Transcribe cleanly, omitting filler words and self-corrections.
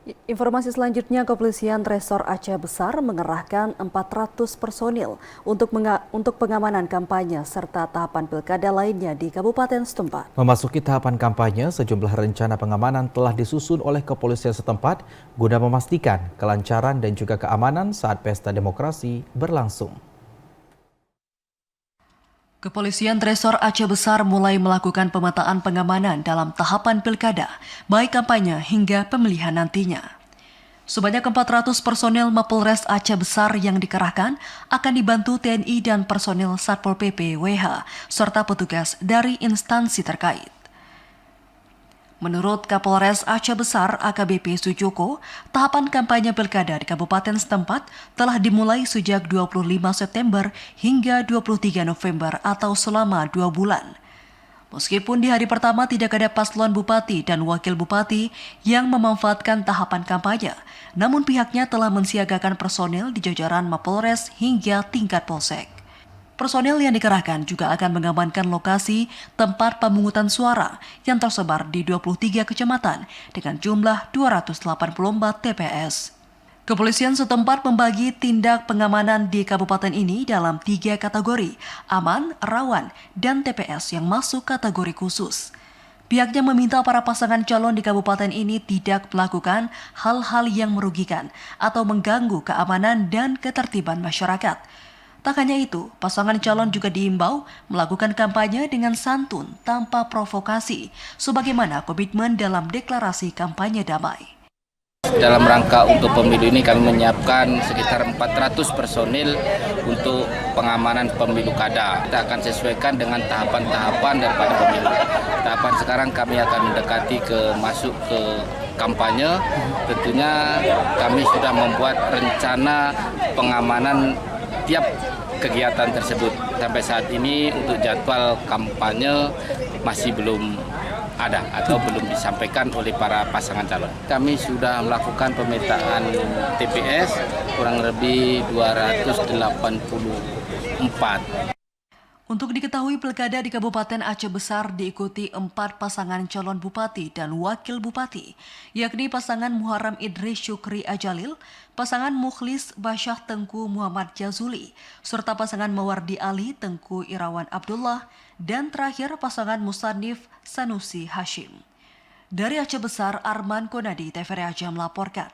Informasi selanjutnya, Kepolisian Resor Aceh Besar mengerahkan 400 personil untuk pengamanan kampanye serta tahapan pilkada lainnya di kabupaten setempat. Memasuki tahapan kampanye, sejumlah rencana pengamanan telah disusun oleh kepolisian setempat guna memastikan kelancaran dan juga keamanan saat pesta demokrasi berlangsung. Kepolisian Resor Aceh Besar mulai melakukan pemetaan pengamanan dalam tahapan pilkada, baik kampanye hingga pemilihan nantinya. Sebanyak 400 personel Mapolres Aceh Besar yang dikerahkan akan dibantu TNI dan personil Satpol PP WH serta petugas dari instansi terkait. Menurut Kapolres Aceh Besar AKBP Sujoko, tahapan kampanye pilkada di kabupaten setempat telah dimulai sejak 25 September hingga 23 November atau selama 2 bulan. Meskipun di hari pertama tidak ada paslon bupati dan wakil bupati yang memanfaatkan tahapan kampanye, namun pihaknya telah mensiagakan personel di jajaran Mapolres hingga tingkat polsek. Personel yang dikerahkan juga akan mengamankan lokasi tempat pemungutan suara yang tersebar di 23 kecamatan dengan jumlah 284 TPS. Kepolisian setempat membagi tindak pengamanan di kabupaten ini dalam 3 kategori, aman, rawan, dan TPS yang masuk kategori khusus. Pihaknya meminta para pasangan calon di kabupaten ini tidak melakukan hal-hal yang merugikan atau mengganggu keamanan dan ketertiban masyarakat. Tak hanya itu, pasangan calon juga diimbau melakukan kampanye dengan santun tanpa provokasi, sebagaimana komitmen dalam deklarasi kampanye damai. Dalam rangka untuk pemilu ini kami menyiapkan sekitar 400 personil untuk pengamanan pemilu kada. Kita akan sesuaikan dengan tahapan-tahapan daripada pemilu. Tahapan sekarang kami akan mendekati masuk ke kampanye. Tentunya kami sudah membuat rencana pengamanan tiap kegiatan tersebut. Sampai saat ini untuk jadwal kampanye masih belum ada atau belum disampaikan oleh para pasangan calon. Kami sudah melakukan pemetaan TPS kurang lebih 284. Untuk diketahui, pilkada di Kabupaten Aceh Besar diikuti 4 pasangan calon bupati dan wakil bupati, yakni pasangan Muharram Idris Syukri Ajalil, pasangan Mukhlis Basyah Tengku Muhammad Jazuli, serta pasangan Mawardi Ali Tengku Irawan Abdullah, dan terakhir pasangan Musanif Sanusi Hashim. Dari Aceh Besar, Arman Konadi, TVRI Aceh melaporkan.